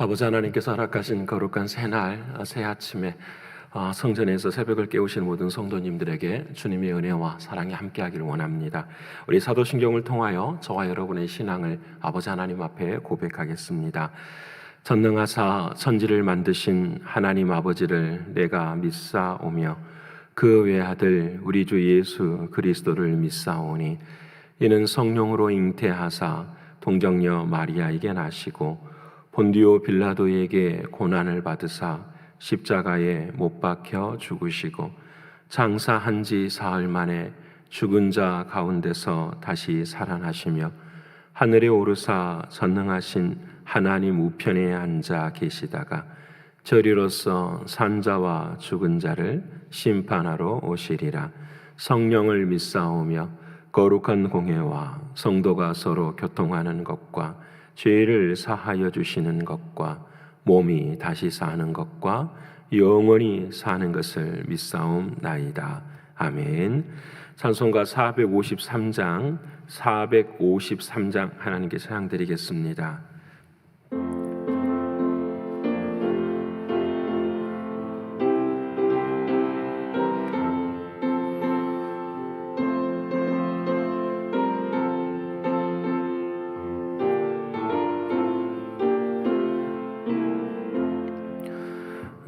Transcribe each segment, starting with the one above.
아버지 하나님께서 허락하신 거룩한 새날, 새 아침에 성전에서 새벽을 깨우신 모든 성도님들에게 주님의 은혜와 사랑이 함께하기를 원합니다. 우리 사도신경을 통하여 저와 여러분의 신앙을 아버지 하나님 앞에 고백하겠습니다. 전능하사 천지를 만드신 하나님 아버지를 내가 믿사오며 그 외아들 우리 주 예수 그리스도를 믿사오니 이는 성령으로 잉태하사 동정녀 마리아에게 나시고 본디오 빌라도에게 고난을 받으사 십자가에 못 박혀 죽으시고 장사한 지 사흘 만에 죽은 자 가운데서 다시 살아나시며 하늘에 오르사 전능하신 하나님 우편에 앉아 계시다가 저리로서 산자와 죽은 자를 심판하러 오시리라. 성령을 믿사오며 거룩한 공회와 성도가 서로 교통하는 것과 죄를 사하여 주시는 것과 몸이 다시 사는 것과 영원히 사는 것을 믿사옵나이다. 아멘. 찬송가 453장 하나님께 찬양드리겠습니다.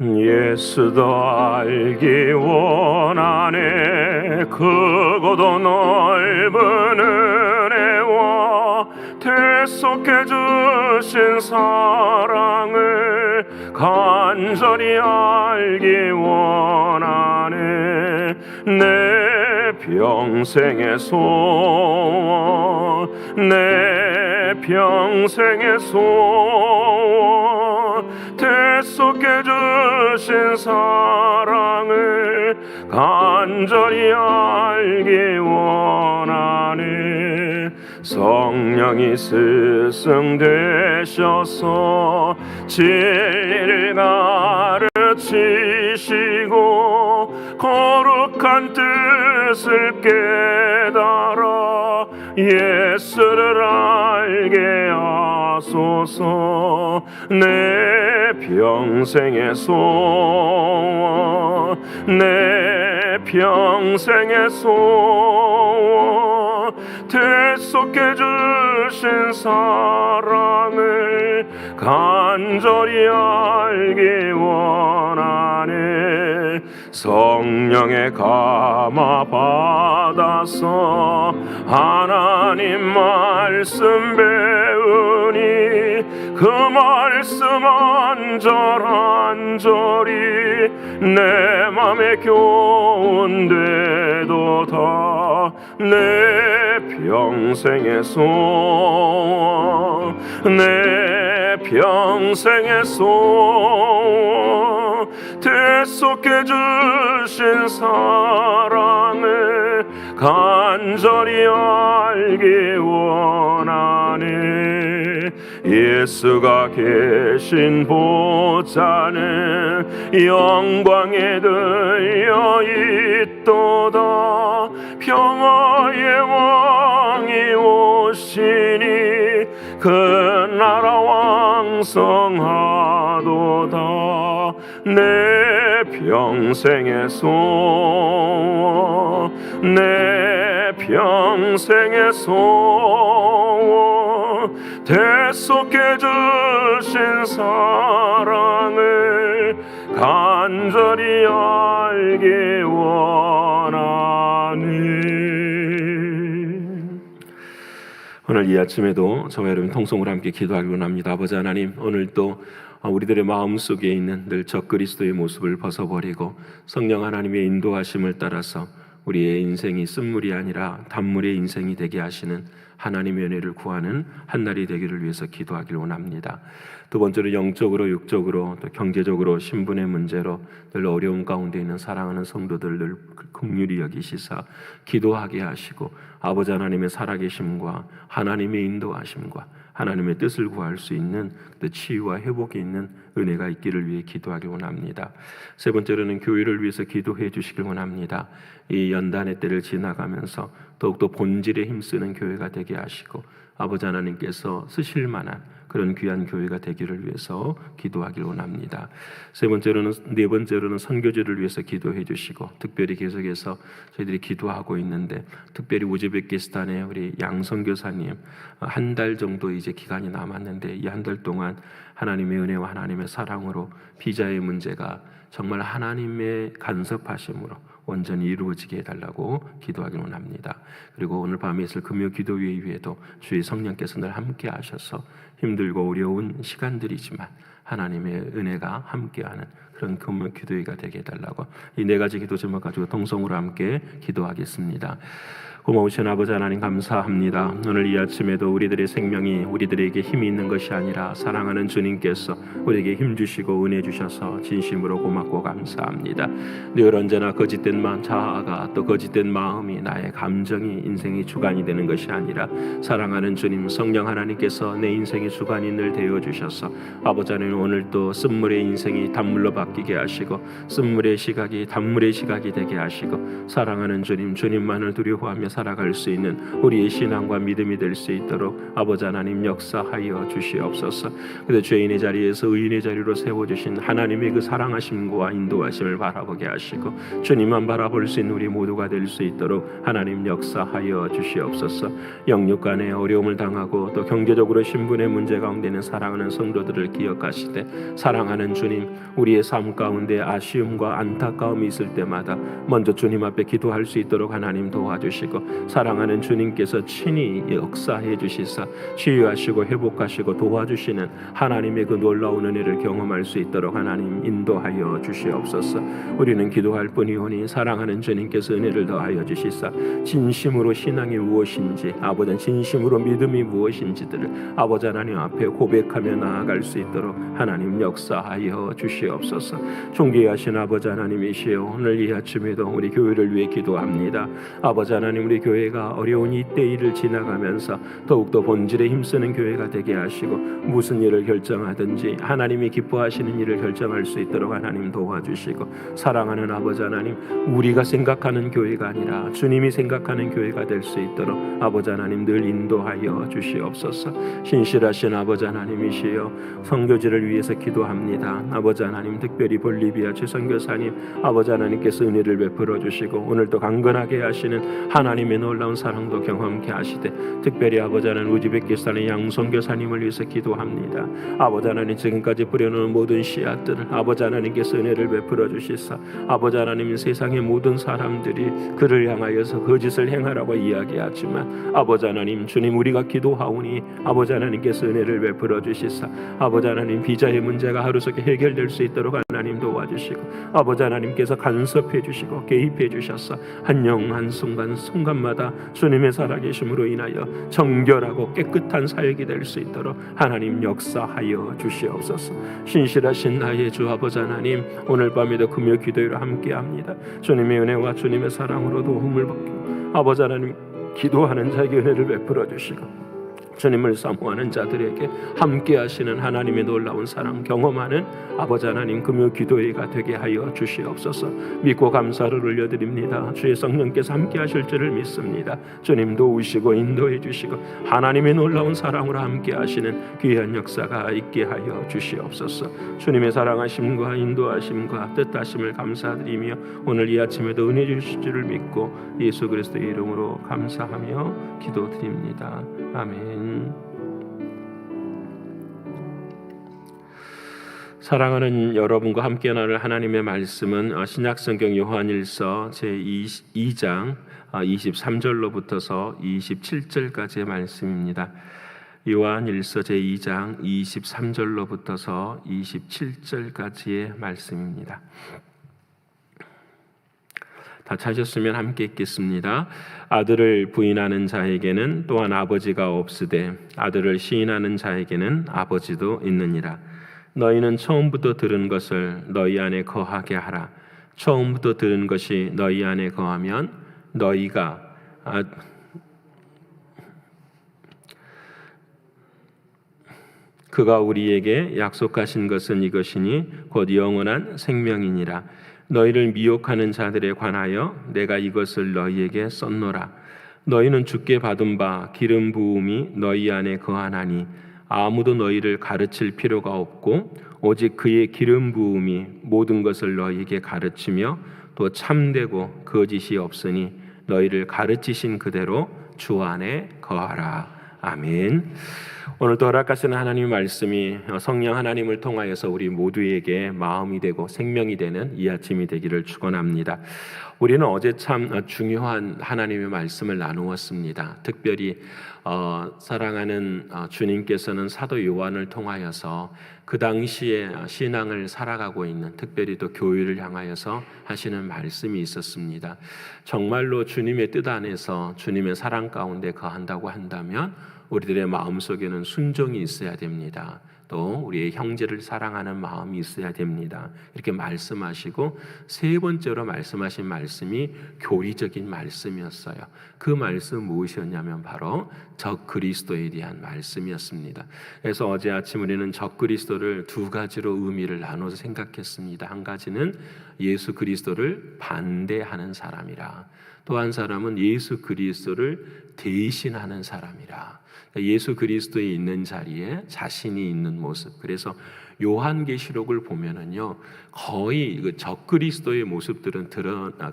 예수도 알기 원하네. 크고도 넓은 은혜와 대속해 주신 사랑을 간절히 알기 원하네. 내 평생의 소원, 내 평생의 소원, 대속해 주신 사랑을 간절히 알기 원하네. 성령이 스승되셔서 진리를 가르치시고 거룩한 뜻을 깨달아 예수를 알게 하소서. 내 평생의 소원, 내 평생의 소원, 대속해 주신 사랑을 간절히 알기 원하네. 성령의 감화 받아서 하나님 말씀 배우니 그 말씀 한절한절이 내 맘에 교훈되도다. 내 평생의 소원, 내 평생의 소원, 대속해 주신 사랑을 간절히 알기 원하네. 예수가 계신 보좌는 영광에 들려 있도다. 평화의 왕이 오시니 그 나라 왕성하도다. 내 평생의 소원, 내 평생의 소원, 대속해 주신 사랑을 간절히 알기 원하네. 오늘 이 아침에도 저와 여러분 통성으로 함께 기도하기 원합니다. 아버지 하나님, 오늘도 우리들의 마음속에 있는 늘 적그리스도의 모습을 벗어버리고 성령 하나님의 인도하심을 따라서 우리의 인생이 쓴물이 아니라 단물의 인생이 되게 하시는 하나님의 은혜를 구하는 한날이 되기를 위해서 기도하길 원합니다. 두 번째로 영적으로 육적으로 또 경제적으로 신분의 문제로 늘 어려움 가운데 있는 사랑하는 성도들 늘 긍휼히 여기시사 기도하게 하시고 아버지 하나님의 살아계심과 하나님의 인도하심과 하나님의 뜻을 구할 수 있는 그 치유와 회복이 있는 은혜가 있기를 위해 기도하기 원합니다. 세 번째로는 교회를 위해서 기도해 주시길 원합니다. 이 연단의 때를 지나가면서 더욱더 본질에 힘쓰는 교회가 되게 하시고 아버지 하나님께서 쓰실 만한 그런 귀한 교회가 되기를 위해서 기도하기를 원합니다. 네 번째로는 선교지를 위해서 기도해 주시고, 특별히 계속해서 저희들이 기도하고 있는데, 특별히 우즈베키스탄의 우리 양 선교사님 한 달 정도 이제 기간이 남았는데, 이 한 달 동안 하나님의 은혜와 하나님의 사랑으로 비자의 문제가 정말 하나님의 간섭하심으로 온전히 이루어지게 해달라고 기도하기 원합니다. 그리고 오늘 밤에 있을 금요 기도회 위에도 주의 성령께서 늘 함께 하셔서 힘들고 어려운 시간들이지만 하나님의 은혜가 함께하는 그런 금요 기도회가 되게 해달라고, 이 네 가지 기도 제목 가지고 동성으로 함께 기도하겠습니다. 고마우신 아버지 하나님, 감사합니다. 오늘 이 아침에도 우리들의 생명이 우리들에게 힘이 있는 것이 아니라 사랑하는 주님께서 우리에게 힘 주시고 은혜 주셔서 진심으로 고맙고 감사합니다. 늘 언제나 거짓된 자아가 또 거짓된 마음이, 나의 감정이 인생의 주관이 되는 것이 아니라 사랑하는 주님 성령 하나님께서 내 인생의 주관이 늘 되어 주셔서 아버지 하나님, 오늘 또 쓴물의 인생이 단물로 바뀌게 하시고 쓴물의 시각이 단물의 시각이 되게 하시고, 사랑하는 주님, 주님만을 두려워하며 살아갈 수 있는 우리의 신앙과 믿음이 될 수 있도록 아버지 하나님 역사하여 주시옵소서. 그래서 죄인의 자리에서 의인의 자리로 세워주신 하나님의 그 사랑하심과 인도하심을 바라보게 하시고 주님만 바라볼 수 있는 우리 모두가 될 수 있도록 하나님 역사하여 주시옵소서. 영육간의 어려움을 당하고 또 경제적으로 신분의 문제 가운데 있는 사랑하는 성도들을 기억하시되, 사랑하는 주님, 우리의 삶 가운데 아쉬움과 안타까움이 있을 때마다 먼저 주님 앞에 기도할 수 있도록 하나님 도와주시고, 사랑하는 주님께서 친히 역사해 주시사 치유하시고 회복하시고 도와주시는 하나님의 그 놀라운 은혜를 경험할 수 있도록 하나님 인도하여 주시옵소서. 우리는 기도할 뿐이오니 사랑하는 주님께서 은혜를 더하여 주시사 진심으로 신앙이 무엇인지, 아버지 진심으로 믿음이 무엇인지들을 아버지 하나님 앞에 고백하며 나아갈 수 있도록 하나님 역사하여 주시옵소서. 존귀하신 아버지 하나님이시여, 오늘 이 아침에도 우리 교회를 위해 기도합니다. 아버지 하나님, 우리 교회가 어려운 이때일을 지나가면서 더욱더 본질에 힘쓰는 교회가 되게 하시고, 무슨 일을 결정하든지 하나님이 기뻐하시는 일을 결정할 수 있도록 하나님 도와주시고, 사랑하는 아버지 하나님, 우리가 생각하는 교회가 아니라 주님이 생각하는 교회가 될 수 있도록 아버지 하나님 늘 인도하여 주시옵소서. 신실하신 아버지 하나님이시여, 선교지를 위해서 기도합니다. 아버지 하나님, 특별히 볼리비아 최선교사님 아버지 하나님께서 은혜를 베풀어 주시고 오늘도 강건하게 하시는 하나님의 놀라운 사랑도 경험케 하시되, 특별히 아버지 하나님 우즈베키스탄의 양선교사님을 위해서 기도합니다. 아버지 하나님, 지금까지 뿌려놓은 모든 씨앗들을 아버지 하나님께서 은혜를 베풀어 주시사 아버지 하나님, 세상의 모든 사람들이 그를 향하여서 거짓을 행하라고 이야기하지만 아버지 하나님, 주님, 우리가 기도하오니 아버지 하나님께서 은혜를 베풀어 주시사 아버지 하나님, 비자의 문제가 하루속에 해결될 수 있도록 하나님 도와주시고, 아버지 하나님께서 간섭해 주시고 개입해 주셔서 한 영 한 순간마다 주님의 살아계심으로 인하여 정결하고 깨끗한 사역이 될 수 있도록 하나님 역사하여 주시옵소서. 신실하신 나의 주 아버지 하나님, 오늘 밤에도 금요 기도회로 함께합니다. 주님의 은혜와 주님의 사랑으로 도움을 받고 아버지 하나님, 기도하는 자에게 은혜를 베풀어 주시고 주님을 사모하는 자들에게 함께 하시는 하나님의 놀라운 사랑 경험하는 아버지 하나님 금요 기도회가 되게 하여 주시옵소서. 믿고 감사를 올려드립니다. 주의 성령께서 함께 하실 줄을 믿습니다. 주님 도우시고 인도해 주시고 하나님의 놀라운 사랑으로 함께 하시는 귀한 역사가 있게 하여 주시옵소서. 주님의 사랑하심과 인도하심과 뜻하심을 감사드리며 오늘 이 아침에도 은혜 주실 줄을 믿고 예수 그리스도의 이름으로 감사하며 기도드립니다. 아멘. 사랑하는 여러분과 함께 나눌 하나님의 말씀은 신약성경 요한일서 제2장 23절로부터서 27절까지의 말씀입니다. 요한일서 제2장 23절로부터서 27절까지의 말씀입니다. 다 찾으셨으면 함께 읽겠습니다. 아들을 부인하는 자에게는 또한 아버지가 없으되 아들을 시인하는 자에게는 아버지도 있느니라. 너희는 처음부터 들은 것을 너희 안에 거하게 하라. 처음부터 들은 것이 너희 안에 거하면 너희가 그가 우리에게 약속하신 것은 이것이니 곧 영원한 생명이니라. 너희를 미혹하는 자들에 관하여 내가 이것을 너희에게 썼노라. 너희는 주께 받은 바 기름 부음이 너희 안에 거하나니 아무도 너희를 가르칠 필요가 없고 오직 그의 기름 부음이 모든 것을 너희에게 가르치며 또 참되고 거짓이 없으니 너희를 가르치신 그대로 주 안에 거하라. 아멘. 오늘도 허락하시는 하나님의 말씀이 성령 하나님을 통하여서 우리 모두에게 마음이 되고 생명이 되는 이 아침이 되기를 축원합니다. 우리는 어제 참 중요한 하나님의 말씀을 나누었습니다. 특별히 사랑하는 주님께서는 사도 요한을 통하여서 그 당시에 신앙을 살아가고 있는, 특별히 또 교회를 향하여서 하시는 말씀이 있었습니다. 정말로 주님의 뜻 안에서 주님의 사랑 가운데 거한다고 한다면 우리들의 마음속에는 순종이 있어야 됩니다. 또 우리의 형제를 사랑하는 마음이 있어야 됩니다. 이렇게 말씀하시고 세 번째로 말씀하신 말씀이 교리적인 말씀이었어요. 그 말씀 무엇이었냐면 바로 적 그리스도에 대한 말씀이었습니다. 그래서 어제 아침 우리는 적 그리스도를 두 가지로 의미를 나눠서 생각했습니다. 한 가지는 예수 그리스도를 반대하는 사람이라, 또 한 사람은 예수 그리스도를 대신하는 사람이라. 예수 그리스도에 있는 자리에 자신이 있는 모습. 그래서 요한계시록을 보면은요, 거의 그 적그리스도의 모습들은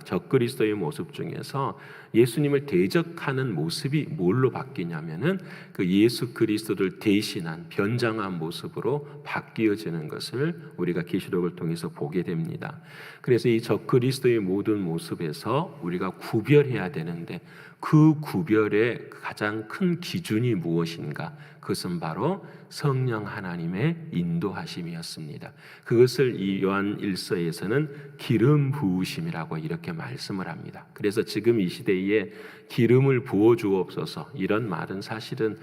적그리스도의 모습 중에서 예수님을 대적하는 모습이 뭘로 바뀌냐면은 그 예수 그리스도를 대신한 변장한 모습으로 바뀌어지는 것을 우리가 계시록을 통해서 보게 됩니다. 그래서 이 적그리스도의 모든 모습에서 우리가 구별해야 되는데 그 구별의 가장 큰 기준이 무엇인가? 그것은 바로 성령 하나님의 인도하심이었습니다. 그것을 이 요한 1서에서는 기름 부으심이라고 이렇게 말씀을 합니다. 그래서 지금 이 시대에 기름을 부어 주옵소서, 이런 말은 사실은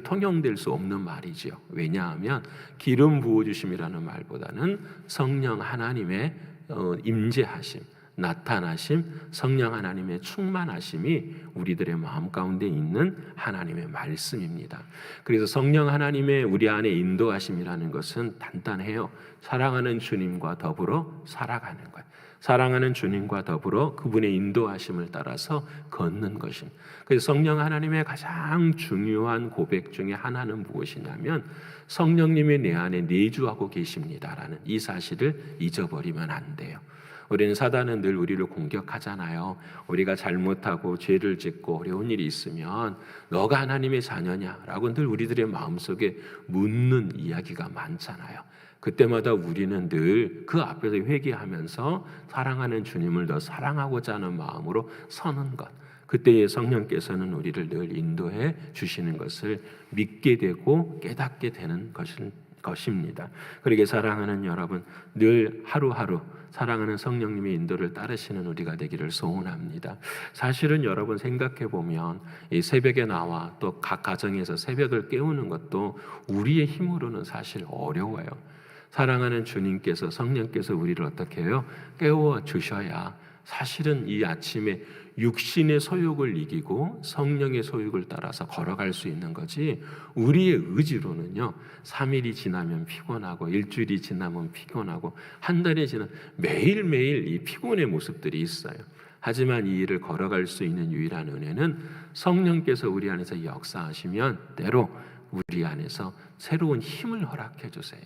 통용될 수 없는 말이지요. 왜냐하면 기름 부어 주심이라는 말보다는 성령 하나님의 임재하심, 나타나심, 성령 하나님의 충만하심이 우리들의 마음 가운데 있는 하나님의 말씀입니다. 그래서 성령 하나님의 우리 안에 인도하심이라는 것은 단단해요. 사랑하는 주님과 더불어 살아가는 거예요. 사랑하는 주님과 더불어 그분의 인도하심을 따라서 걷는 것입니다. 그래서 성령 하나님의 가장 중요한 고백 중에 하나는 무엇이냐면 성령님이 내 안에 내주하고 계십니다라는 이 사실을 잊어버리면 안 돼요. 우리는 사단은 늘 우리를 공격하잖아요. 우리가 잘못하고 죄를 짓고 어려운 일이 있으면 너가 하나님의 자녀냐라고 늘 우리들의 마음속에 묻는 이야기가 많잖아요. 그때마다 우리는 늘 그 앞에서 회개하면서 사랑하는 주님을 더 사랑하고자 하는 마음으로 서는 것, 그때의 성령께서는 우리를 늘 인도해 주시는 것을 믿게 되고 깨닫게 되는 것입니다. 그러게 사랑하는 여러분, 늘 하루하루 사랑하는 성령님의 인도를 따르시는 우리가 되기를 소원합니다. 사실은 여러분 생각해 보면 이 새벽에 나와 또 각 가정에서 새벽을 깨우는 것도 우리의 힘으로는 사실 어려워요. 사랑하는 주님께서, 성령께서 우리를 어떻게 해요? 깨워 주셔야 사실은 이 아침에 육신의 소욕을 이기고 성령의 소욕을 따라서 걸어갈 수 있는 거지, 우리의 의지로는요 3일이 지나면 피곤하고 일주일이 지나면 피곤하고 한 달이 지나면 매일매일 이 피곤의 모습들이 있어요. 하지만 이 일을 걸어갈 수 있는 유일한 은혜는 성령께서 우리 안에서 역사하시면 때로 우리 안에서 새로운 힘을 허락해 주세요.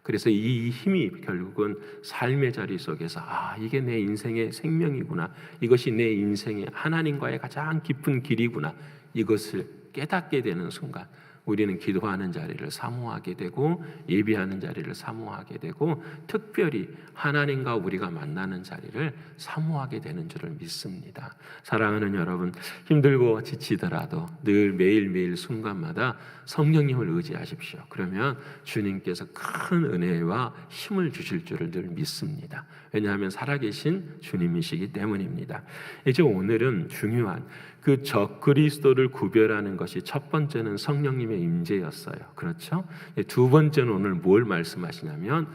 그래서 이 힘이 결국은 삶의 자리 속에서 이게 내 인생의 생명이구나, 이것이 내 인생의 하나님과의 가장 깊은 길이구나, 이것을 깨닫게 되는 순간 우리는 기도하는 자리를 사모하게 되고 예배하는 자리를 사모하게 되고 특별히 하나님과 우리가 만나는 자리를 사모하게 되는 줄을 믿습니다. 사랑하는 여러분, 힘들고 지치더라도 늘 매일매일 순간마다 성령님을 의지하십시오. 그러면 주님께서 큰 은혜와 힘을 주실 줄을 늘 믿습니다. 왜냐하면 살아계신 주님이시기 때문입니다. 이제 오늘은 중요한 그 적그리스도를 구별하는 것이 첫 번째는 성령님의 임재였어요. 그렇죠? 두 번째는 오늘 뭘 말씀하시냐면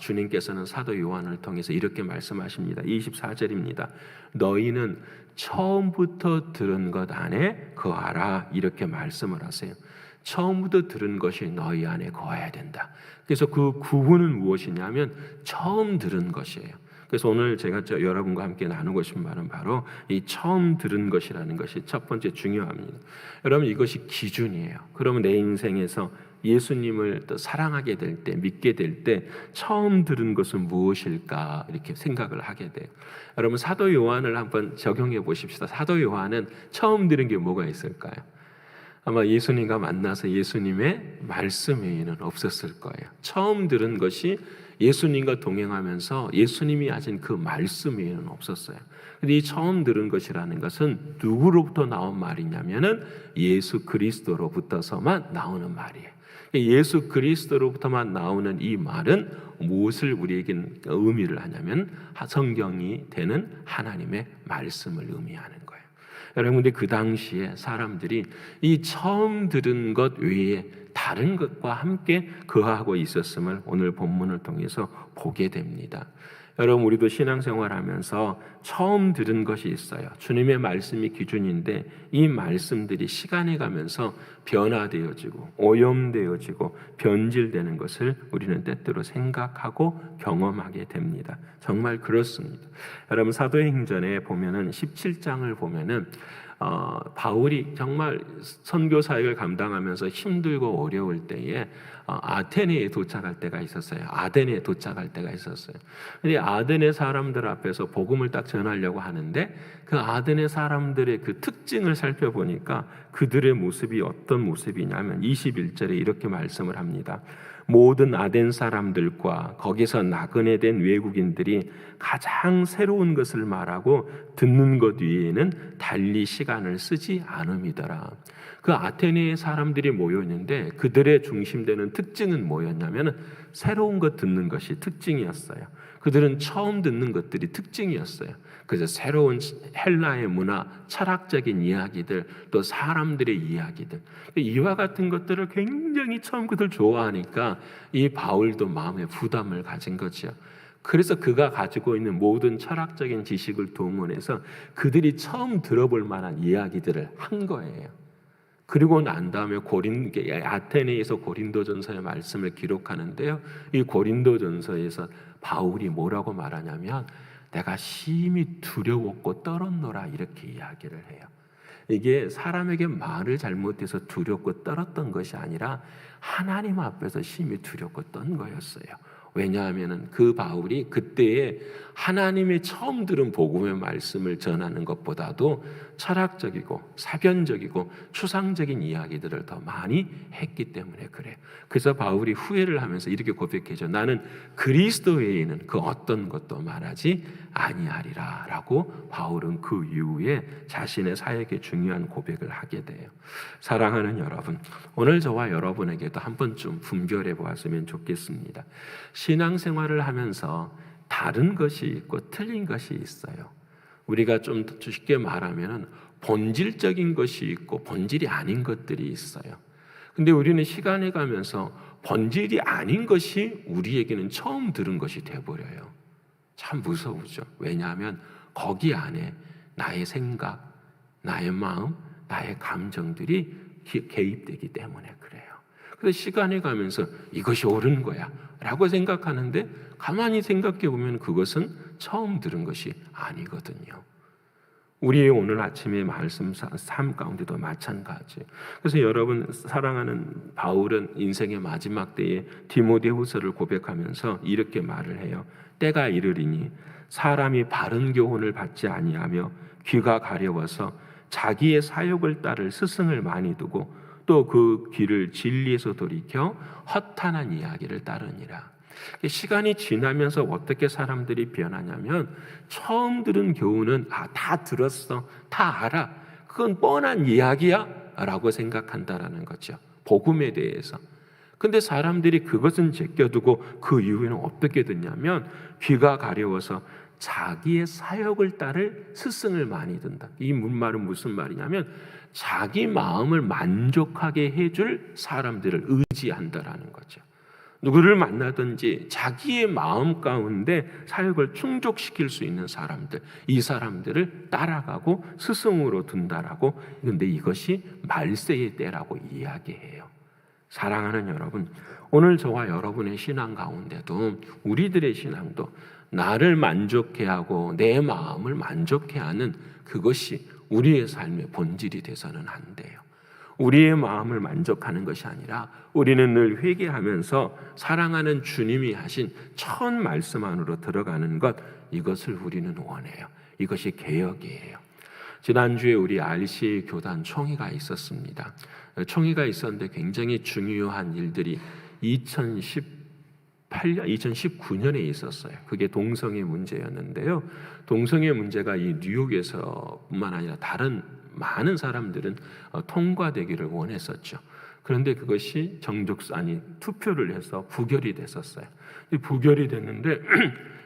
주님께서는 사도 요한을 통해서 이렇게 말씀하십니다. 24절입니다. 너희는 처음부터 들은 것 안에 거하라, 이렇게 말씀을 하세요. 처음부터 들은 것이 너희 안에 거해야 된다. 그래서 그 구분은 무엇이냐면 처음 들은 것이에요. 그래서 오늘 제가 여러분과 함께 나누고 싶은 말은 바로 이 처음 들은 것이라는 것이 첫 번째 중요합니다. 여러분, 이것이 기준이에요. 그러면 내 인생에서 예수님을 또 사랑하게 될 때, 믿게 될 때 처음 들은 것은 무엇일까 이렇게 생각을 하게 돼요. 여러분, 사도 요한을 한번 적용해 보십시다. 사도 요한은 처음 들은 게 뭐가 있을까요? 아마 예수님과 만나서 예수님의 말씀 외에는 없었을 거예요. 처음 들은 것이 예수님과 동행하면서 예수님이 하신 그 말씀 외에는 없었어요. 근데 이 처음 들은 것이라는 것은 누구로부터 나온 말이냐면은 예수 그리스도로부터서만 나오는 말이에요. 예수 그리스도로부터만 나오는 이 말은 무엇을 우리에게 의미를 하냐면 성경이 되는 하나님의 말씀을 의미하는 거예요. 여러분, 근데 그 당시에 사람들이 이 처음 들은 것 외에 다른 것과 함께 거하고 있었음을 오늘 본문을 통해서 보게 됩니다. 여러분, 우리도 신앙생활하면서 처음 들은 것이 있어요. 주님의 말씀이 기준인데 이 말씀들이 시간이 가면서 변화되어지고 오염되어지고 변질되는 것을 우리는 때때로 생각하고 경험하게 됩니다. 정말 그렇습니다. 여러분, 사도행전에 보면은 17장을 보면은 바울이 정말 선교 사역을 감당하면서 힘들고 어려울 때에 아테네에 도착할 때가 있었어요. 아덴에 도착할 때가 있었어요. 근데 아덴의 사람들 앞에서 복음을 딱 전하려고 하는데 그 아덴의 사람들의 그 특징을 살펴보니까 그들의 모습이 어떤 모습이냐면 21절에 이렇게 말씀을 합니다. 모든 아덴 사람들과 거기서 나그네 된 외국인들이 가장 새로운 것을 말하고 듣는 것 외에는 달리 시간을 쓰지 않음이더라. 그 아테네의 사람들이 모였는데 그들의 중심되는 특징은 뭐였냐면 새로운 것 듣는 것이 특징이었어요. 그들은 처음 듣는 것들이 특징이었어요. 그래서 새로운 헬라의 문화, 철학적인 이야기들, 또 사람들의 이야기들, 이와 같은 것들을 굉장히 처음 그들 좋아하니까 이 바울도 마음에 부담을 가진 거죠. 그래서 그가 가지고 있는 모든 철학적인 지식을 동원해서 그들이 처음 들어볼 만한 이야기들을 한 거예요. 그리고 난 다음에 아테네에서 고린도전서의 말씀을 기록하는데요. 이 고린도전서에서 바울이 뭐라고 말하냐면 내가 심히 두려웠고 떨었노라 이렇게 이야기를 해요. 이게 사람에게 말을 잘못해서 두렵고 떨었던 것이 아니라 하나님 앞에서 심히 두렵고 떤 거였어요. 왜냐하면 그 바울이 그때에 하나님의 처음 들은 복음의 말씀을 전하는 것보다도 철학적이고 사변적이고 추상적인 이야기들을 더 많이 했기 때문에 그래요. 그래서 바울이 후회를 하면서 이렇게 고백해줘. 나는 그리스도 외에는 그 어떤 것도 말하지 아니하리라 라고 바울은 그 이후에 자신의 사역에 중요한 고백을 하게 돼요. 사랑하는 여러분, 오늘 저와 여러분에게도 한 번쯤 분별해 보았으면 좋겠습니다. 신앙생활을 하면서 다른 것이 있고 틀린 것이 있어요. 우리가 좀 쉽게 말하면 본질적인 것이 있고 본질이 아닌 것들이 있어요. 근데 우리는 시간이 가면서 본질이 아닌 것이 우리에게는 처음 들은 것이 돼버려요. 참 무서우죠. 왜냐하면 거기 안에 나의 생각, 나의 마음, 나의 감정들이 개입되기 때문에 그래요. 그래서 시간이 가면서 이것이 옳은 거야 라고 생각하는데 가만히 생각해 보면 그것은 처음 들은 것이 아니거든요. 우리의 오늘 아침의 말씀 삶 가운데도 마찬가지. 그래서 여러분, 사랑하는 바울은 인생의 마지막 때에 디모데후서를 고백하면서 이렇게 말을 해요. 때가 이르리니 사람이 바른 교훈을 받지 아니하며 귀가 가려워서 자기의 사욕을 따를 스승을 많이 두고 또 그 귀를 진리에서 돌이켜 허탄한 이야기를 따르니라. 시간이 지나면서 어떻게 사람들이 변하냐면 처음 들은 교훈은 다 들었어, 다 알아, 그건 뻔한 이야기야 라고 생각한다라는 거죠. 복음에 대해서. 근데 사람들이 그것은 제껴두고 그 이후에는 어떻게 됐냐면 귀가 가려워서 자기의 사역을 따를 스승을 많이 든다. 이 말은 무슨 말이냐면 자기 마음을 만족하게 해줄 사람들을 의지한다라는 거죠. 누구를 만나든지 자기의 마음 가운데 사역을 충족시킬 수 있는 사람들, 이 사람들을 따라가고 스승으로 둔다라고. 그런데 이것이 말세의 때라고 이야기해요. 사랑하는 여러분, 오늘 저와 여러분의 신앙 가운데도 우리들의 신앙도 나를 만족해 하고 내 마음을 만족해 하는 그것이 우리의 삶의 본질이 돼서는 안 돼요. 우리의 마음을 만족하는 것이 아니라 우리는 늘 회개하면서 사랑하는 주님이 하신 첫 말씀 안으로 들어가는 것, 이것을 우리는 원해요. 이것이 개혁이에요. 지난주에 우리 RC 교단 총회가 있었습니다. 총회가 있었는데 굉장히 중요한 일들이 2019년에 있었어요. 그게 동성애 문제였는데요. 동성애 문제가 이 뉴욕에서뿐만 아니라 다른 많은 사람들은 통과되기를 원했었죠. 그런데 그것이 투표를 해서 부결이 됐었어요. 부결이 됐는데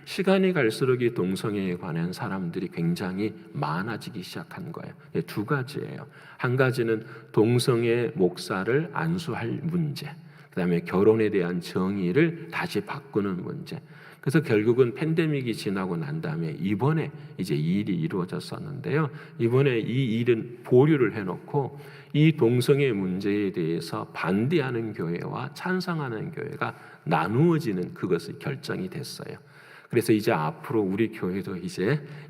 시간이 갈수록 이 동성애에 관한 사람들이 굉장히 많아지기 시작한 거예요. 두 가지예요. 한 가지는 동성애 목사를 안수할 문제, 그다음에 결혼에 대한 정의를 다시 바꾸는 문제. 그래서 결국은 팬데믹이 지나고 난 다음에 이번에 이제 이 일이 이루어졌었는데요. 이번에 이 일은 보류를 해놓고 이 동성애 문제에 대해서 반대하는 교회와 찬성하는 교회가 나누어지는 그것이 결정이 됐어요. 그래서 이제 앞으로 우리 교회도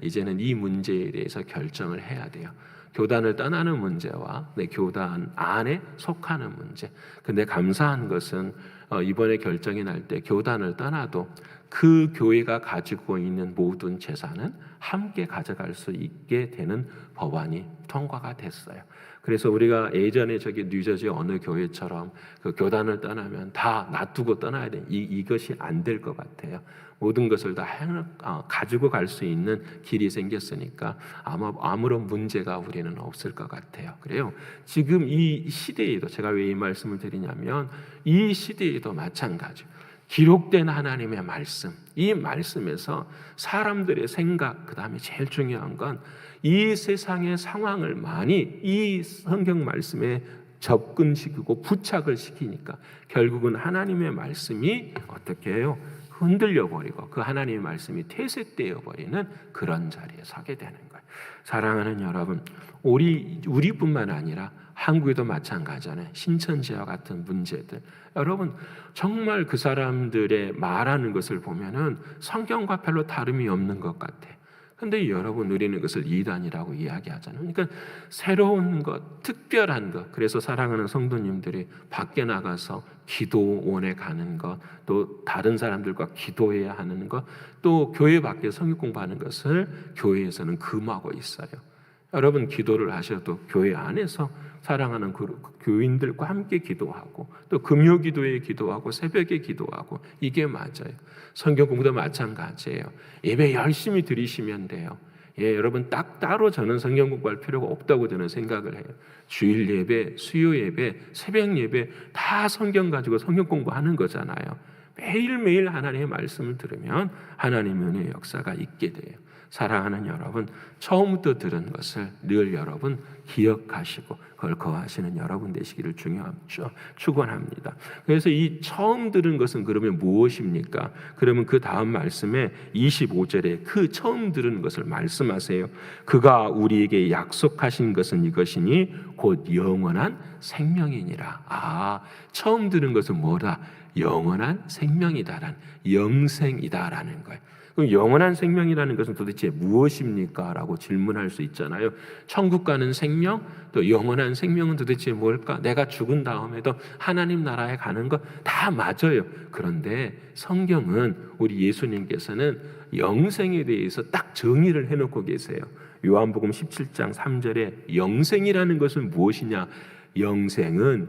이제는 이 문제에 대해서 결정을 해야 돼요. 교단을 떠나는 문제와 내 교단 안에 속하는 문제. 근데 감사한 것은 이번에 결정이 날 때 교단을 떠나도 그 교회가 가지고 있는 모든 재산은 함께 가져갈 수 있게 되는 법안이 통과가 됐어요. 그래서 우리가 예전에 저기 뉴저지 어느 교회처럼 그 교단을 떠나면 다 놔두고 떠나야 돼. 이것이 안 될 것 같아요. 모든 것을 다 가지고 갈 수 있는 길이 생겼으니까 아마 아무런 문제가 우리는 없을 것 같아요. 그래요. 지금 이 시대에도 제가 왜 이 말씀을 드리냐면 이 시대에도 마찬가지. 기록된 하나님의 말씀, 이 말씀에서 사람들의 생각, 그 다음에 제일 중요한 건 이 세상의 상황을 많이 이 성경 말씀에 접근시키고 부착을 시키니까 결국은 하나님의 말씀이 어떻게 해요? 흔들려 버리고 그 하나님의 말씀이 퇴색되어 버리는 그런 자리에 서게 되는 거예요. 사랑하는 여러분, 우리뿐만 아니라 한국에도 마찬가지잖아요. 신천지와 같은 문제들. 여러분 정말 그 사람들의 말하는 것을 보면은 성경과 별로 다름이 없는 것 같아. 근데 여러분 우리는 그것을 이단이라고 이야기하잖아요. 그러니까 새로운 것, 특별한 것. 그래서 사랑하는 성도님들이 밖에 나가서 기도원에 가는 것, 또 다른 사람들과 기도해야 하는 것, 또 교회 밖에 성경 공부하는 것을 교회에서는 금하고 있어요. 여러분 기도를 하셔도 교회 안에서 사랑하는 교인들과 함께 기도하고 또 금요 기도에 기도하고 새벽에 기도하고 이게 맞아요. 성경 공부도 마찬가지예요. 예배 열심히 드리시면 돼요. 여러분 딱 따로 저는 성경 공부할 필요가 없다고 저는 생각을 해요. 주일 예배, 수요 예배, 새벽 예배 다 성경 가지고 성경 공부하는 거잖아요. 매일매일 하나님의 말씀을 들으면 하나님의 은혜의 역사가 있게 돼요. 사랑하는 여러분, 처음부터 들은 것을 늘 여러분 기억하시고 그걸 거하시는 여러분 되시기를 축원합니다. 그래서 이 처음 들은 것은 그러면 무엇입니까? 그러면 그 다음 말씀에 25절에 그 처음 들은 것을 말씀하세요. 그가 우리에게 약속하신 것은 이것이니 곧 영원한 생명이니라. 처음 들은 것은 뭐다? 영원한 생명이다라는, 영생이다라는 거예요. 그럼 영원한 생명이라는 것은 도대체 무엇입니까? 라고 질문할 수 있잖아요. 천국 가는 생명, 또 영원한 생명은 도대체 뭘까? 내가 죽은 다음에도 하나님 나라에 가는 거 다 맞아요. 그런데 성경은 우리 예수님께서는 영생에 대해서 딱 정의를 해놓고 계세요. 요한복음 17장 3절에 영생이라는 것은 무엇이냐? 영생은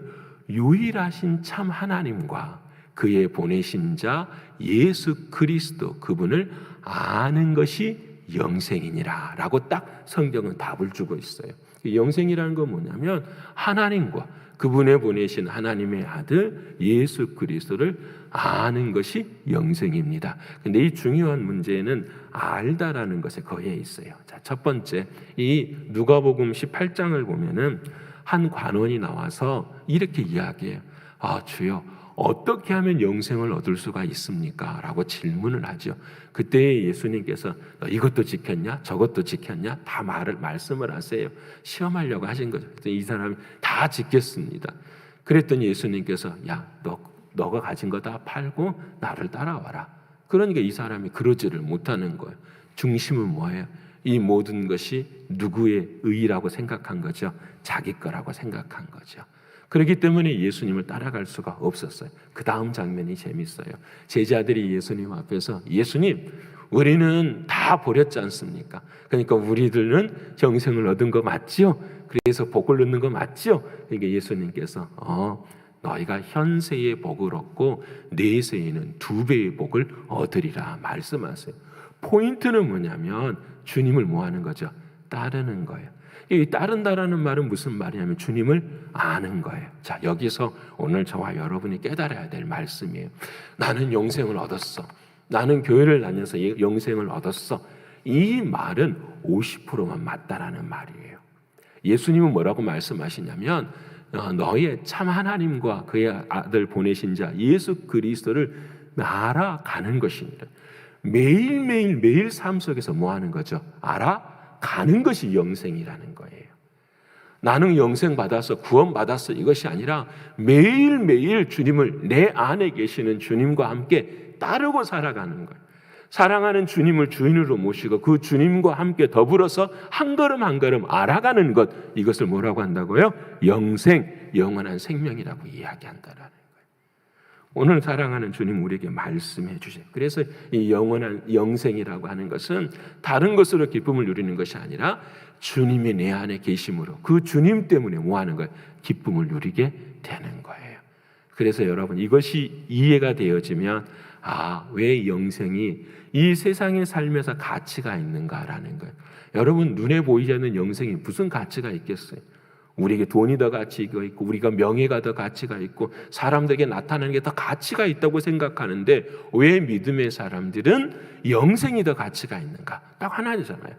유일하신 참 하나님과 그의 보내신 자 예수 그리스도 그분을 아는 것이 영생이니라 라고 딱 성경은 답을 주고 있어요. 영생이라는 건 뭐냐면 하나님과 그분의 보내신 하나님의 아들 예수 그리스도를 아는 것이 영생입니다. 근데 이 중요한 문제는 알다라는 것에 거해 있어요. 자, 첫 번째 이 누가복음 18장을 보면은 한 관원이 나와서 이렇게 이야기해요. 주여 어떻게 하면 영생을 얻을 수가 있습니까? 라고 질문을 하죠. 그때 예수님께서 이것도 지켰냐? 저것도 지켰냐? 다 말씀을 하세요. 시험하려고 하신 거죠. 이 사람이 다 지켰습니다. 그랬더니 예수님께서 야, 너가 가진 거 다 팔고 나를 따라와라. 그러니까 이 사람이 그러지를 못하는 거예요. 중심은 뭐예요? 이 모든 것이 누구의 의라고 생각한 거죠? 자기 거라고 생각한 거죠. 그렇기 때문에 예수님을 따라갈 수가 없었어요. 그 다음 장면이 재밌어요. 제자들이 예수님 앞에서 예수님, 우리는 다 버렸지 않습니까? 그러니까 우리들은 영생을 얻은 거 맞지요? 그래서 복을 얻는 거 맞지요? 그러니까 예수님께서 너희가 현세의 복을 얻고 내세에는 2배의 복을 얻으리라 말씀하세요. 포인트는 뭐냐면 주님을 뭐 하는 거죠? 따르는 거예요. 이 따른다라는 말은 무슨 말이냐면 주님을 아는 거예요. 자, 여기서 오늘 저와 여러분이 깨달아야 될 말씀이에요. 나는 영생을 얻었어. 나는 교회를 다녀서 영생을 얻었어. 이 말은 50%만 맞다라는 말이에요. 예수님은 뭐라고 말씀하시냐면 너희의 참 하나님과 그의 아들 보내신 자 예수 그리스도를 알아가는 것입니다. 매일 삶 속에서 뭐 하는 거죠? 알아가는 것이 영생이라는 거예요. 나는 영생 받아서 구원 받았어 이것이 아니라 매일매일 주님을 내 안에 계시는 주님과 함께 따르고 살아가는 거예요. 사랑하는 주님을 주인으로 모시고 그 주님과 함께 더불어서 한 걸음 한 걸음 알아가는 것, 이것을 뭐라고 한다고요? 영생, 영원한 생명이라고 이야기한다라는 거예요. 오늘 사랑하는 주님 우리에게 말씀해 주세요. 그래서 이 영원한 영생이라고 하는 것은 다른 것으로 기쁨을 누리는 것이 아니라 주님이 내 안에 계심으로 그 주님 때문에 뭐 하는 거예요? 기쁨을 누리게 되는 거예요. 그래서 여러분 이것이 이해가 되어지면 왜 영생이 이 세상의 삶에서 가치가 있는가라는 거예요. 여러분 눈에 보이지 않는 영생이 무슨 가치가 있겠어요? 우리에게 돈이 더 가치가 있고 우리가 명예가 더 가치가 있고 사람들에게 나타나는 게 더 가치가 있다고 생각하는데 왜 믿음의 사람들은 영생이 더 가치가 있는가? 딱 하나잖아요.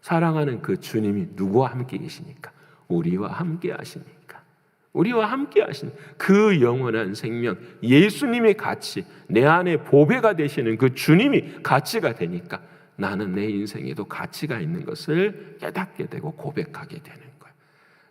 사랑하는 그 주님이 누구와 함께 계시니까? 우리와 함께 하시니까. 우리와 함께 하신 그 영원한 생명, 예수님의 가치, 내 안에 보배가 되시는 그 주님이 가치가 되니까 나는 내 인생에도 가치가 있는 것을 깨닫게 되고 고백하게 되는 거예요.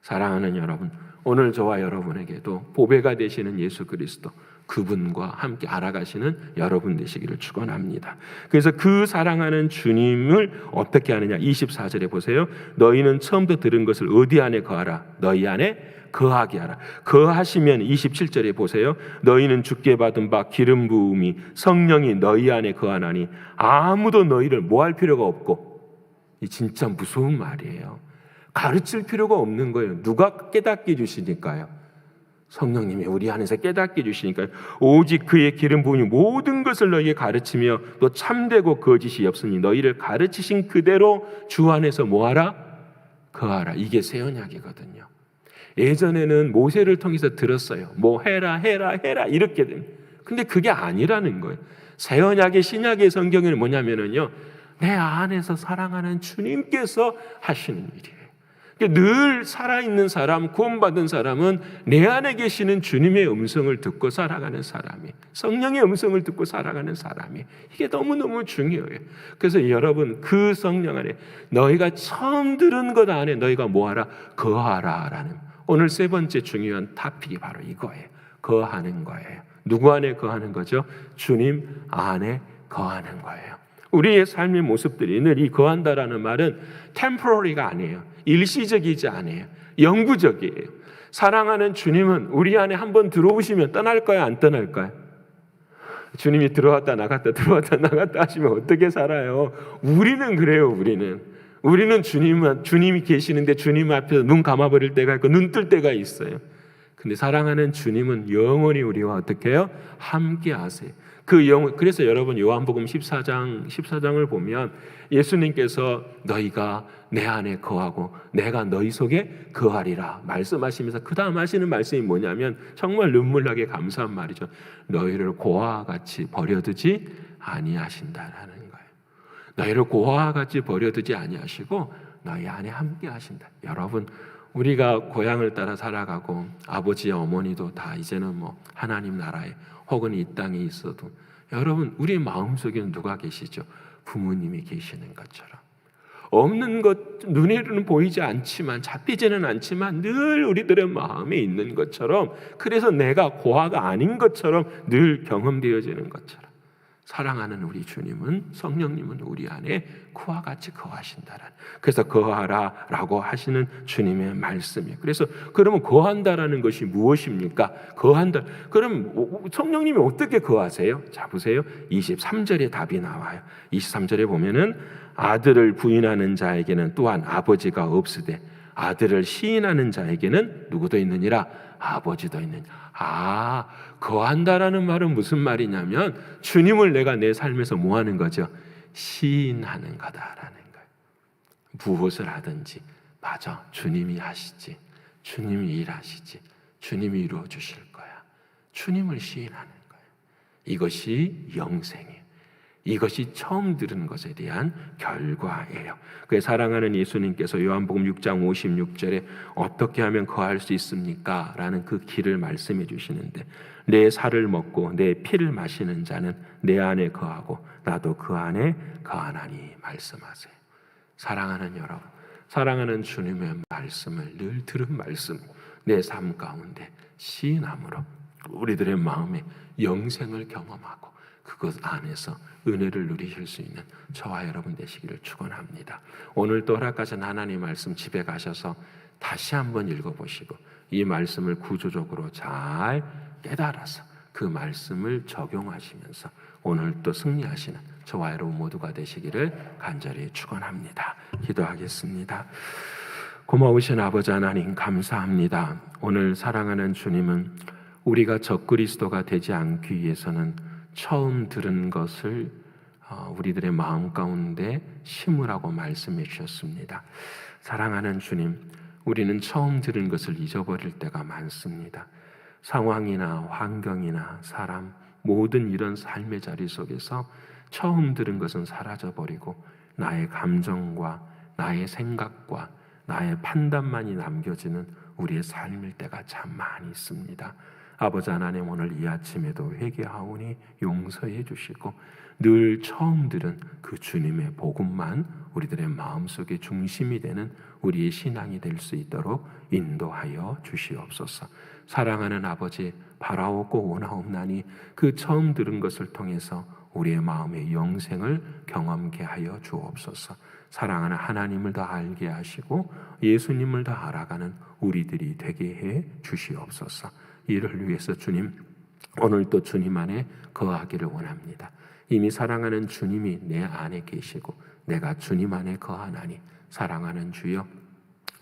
사랑하는 여러분, 오늘 저와 여러분에게도 보배가 되시는 예수 그리스도, 그분과 함께 알아가시는 여러분 되시기를 축원합니다. 그래서 그 사랑하는 주님을 어떻게 하느냐? 24절에 보세요. 너희는 처음부터 들은 것을 어디 안에 거하라? 너희 안에 거하게 하라. 거하시면 27절에 보세요. 너희는 주께 받은 바 기름 부음이 성령이 너희 안에 거하나니 아무도 너희를 뭐 할 필요가 없고, 이 진짜 무서운 말이에요. 가르칠 필요가 없는 거예요. 누가 깨닫게 해주시니까요? 성령님이 우리 안에서 깨닫게 해주시니까요. 오직 그의 기름 부음이 모든 것을 너희에게 가르치며 또 참되고 거짓이 없으니 너희를 가르치신 그대로 주 안에서 뭐하라? 거하라. 이게 새 언약이거든요. 예전에는 모세를 통해서 들었어요. 뭐 해라 이렇게 됩니다. 근데 그게 아니라는 거예요. 새 언약의 신약의 성경에는 뭐냐면요, 내 안에서 사랑하는 주님께서 하시는 일이에요. 늘 살아있는 사람, 구원받은 사람은 내 안에 계시는 주님의 음성을 듣고 살아가는 사람이, 성령의 음성을 듣고 살아가는 사람이, 이게 너무너무 중요해요. 그래서 여러분 그 성령 안에 너희가 처음 들은 것 안에 너희가 뭐하라? 거하라라는, 오늘 세 번째 중요한 토픽이 바로 이거예요. 거하는 거예요. 누구 안에 거하는 거죠? 주님 안에 거하는 거예요. 우리의 삶의 모습들이 늘 이 거한다라는 말은 템포러리가 아니에요. 일시적이지 않아요. 영구적이에요. 사랑하는 주님은 우리 안에 한번 들어오시면 떠날까요? 안 떠날까요? 주님이 들어왔다 나갔다 하시면 어떻게 살아요? 우리는 그래요. 우리는 주님이 계시는데 주님 앞에서 눈 감아버릴 때가 있고 눈 뜰 때가 있어요. 근데 사랑하는 주님은 영원히 우리와 어떻게 해요? 함께 하세요. 그래서 여러분 요한복음 14장을 보면 예수님께서 너희가 내 안에 거하고 내가 너희 속에 거하리라 말씀하시면서 그 다음 하시는 말씀이 뭐냐면 정말 눈물나게 감사한 말이죠. 너희를 고아와 같이 버려두지 아니하신다라는 거예요. 너희를 고아와 같이 버려두지 아니하시고 너희 안에 함께 하신다. 여러분 우리가 고향을 따라 살아가고 아버지와 어머니도 다 이제는 뭐 하나님 나라에 혹은 이 땅에 있어도 여러분 우리 마음속에는 누가 계시죠? 부모님이 계시는 것처럼 없는 것, 눈에는 보이지 않지만, 잡히지는 않지만 늘 우리들의 마음에 있는 것처럼, 그래서 내가 고아가 아닌 것처럼 늘 경험되어지는 것처럼, 사랑하는 우리 주님은, 성령님은 우리 안에 그와 같이 거하신다라는, 그래서 거하라라고 하시는 주님의 말씀이에요. 그래서 그러면 거한다라는 것이 무엇입니까? 거한다. 그럼 성령님이 어떻게 거하세요? 자, 보세요. 23절에 답이 나와요. 23절에 보면은 아들을 부인하는 자에게는 또한 아버지가 없으되 아들을 시인하는 자에게는 누구도 있느니라? 아버지도 있느니라. 거한다라는 말은 무슨 말이냐면 주님을 내가 내 삶에서 뭐 하는 거죠? 시인하는 거다라는 거예요. 무엇을 하든지 맞아, 주님이 하시지, 주님이 일하시지, 주님이 이루어 주실 거야. 주님을 시인하는 거예요. 이것이 영생이에요. 이것이 처음 들은 것에 대한 결과예요. 그 사랑하는 예수님께서 요한복음 6장 56절에 어떻게 하면 거할 수 있습니까? 라는 그 길을 말씀해 주시는데, 내 살을 먹고 내 피를 마시는 자는 내 안에 거하고 나도 그 안에 거하나니 말씀하세요. 사랑하는 여러분, 사랑하는 주님의 말씀을 늘 들은 말씀, 내 삶 가운데 시인함으로 우리들의 마음에 영생을 경험하고 그것 안에서 은혜를 누리실 수 있는 저와 여러분 되시기를 축원합니다. 오늘 또 허락하신 하나님 말씀 집에 가셔서 다시 한번 읽어보시고 이 말씀을 구조적으로 잘 깨달아서 그 말씀을 적용하시면서 오늘 또 승리하시는 저와 여러분 모두가 되시기를 간절히 축원합니다. 기도하겠습니다. 고마우신 아버지 하나님 감사합니다. 오늘 사랑하는 주님은 우리가 적그리스도가 되지 않기 위해서는 처음 들은 것을 우리들의 마음 가운데 심으라고 말씀해 주셨습니다. 사랑하는 주님, 우리는 처음 들은 것을 잊어버릴 때가 많습니다. 상황이나 환경이나 사람, 모든 이런 삶의 자리 속에서 처음 들은 것은 사라져버리고 나의 감정과 나의 생각과 나의 판단만이 남겨지는 우리의 삶일 때가 참 많이 있습니다. 아버지 하나님, 오늘 이 아침에도 회개하오니 용서해 주시고 늘 처음 들은 그 주님의 복음만 우리들의 마음속에 중심이 되는 우리의 신앙이 될 수 있도록 인도하여 주시옵소서. 사랑하는 아버지, 바라옵고 원하옵나니 그 처음 들은 것을 통해서 우리의 마음의 영생을 경험케 하여 주옵소서. 사랑하는 하나님을 더 알게 하시고 예수님을 더 알아가는 우리들이 되게 해 주시옵소서. 이를 위해서 주님, 오늘도 주님 안에 거하기를 원합니다. 이미 사랑하는 주님이 내 안에 계시고 내가 주님 안에 거하나니 사랑하는 주여,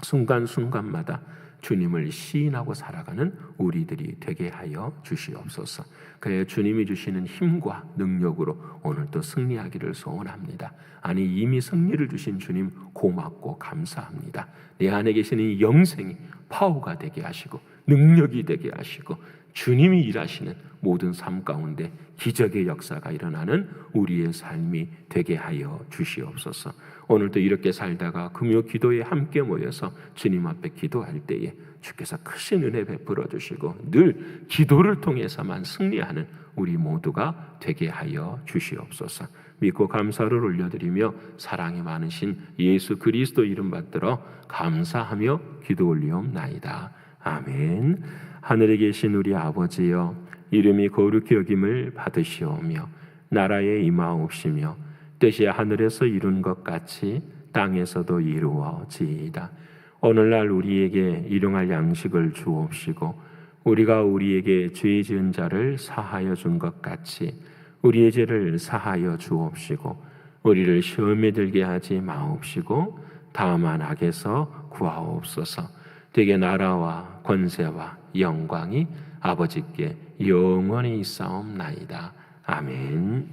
순간순간마다 주님을 시인하고 살아가는 우리들이 되게 하여 주시옵소서. 그의 주님이 주시는 힘과 능력으로 오늘도 승리하기를 소원합니다. 아니, 이미 승리를 주신 주님 고맙고 감사합니다. 내 안에 계시는 이 영생이 파워가 되게 하시고 능력이 되게 하시고 주님이 일하시는 모든 삶 가운데 기적의 역사가 일어나는 우리의 삶이 되게 하여 주시옵소서. 오늘도 이렇게 살다가 금요 기도에 함께 모여서 주님 앞에 기도할 때에 주께서 크신 은혜 베풀어 주시고 늘 기도를 통해서만 승리하는 우리 모두가 되게 하여 주시옵소서. 믿고 감사를 올려드리며 사랑이 많으신 예수 그리스도 이름 받들어 감사하며 기도 올리옵나이다. 아멘. 하늘에 계신 우리 아버지여, 이름이 거룩히 여김을 받으시오며 나라에 임하옵시며 뜻이 하늘에서 이룬 것 같이 땅에서도 이루어지이다. 오늘날 우리에게 일용할 양식을 주옵시고 우리가 우리에게 죄 지은 자를 사하여 준 것 같이 우리의 죄를 사하여 주옵시고 우리를 시험에 들게 하지 마옵시고 다만 악에서 구하옵소서. 되게 나라와 권세와 영광이 아버지께 영원히 있사옵나이다. 아멘.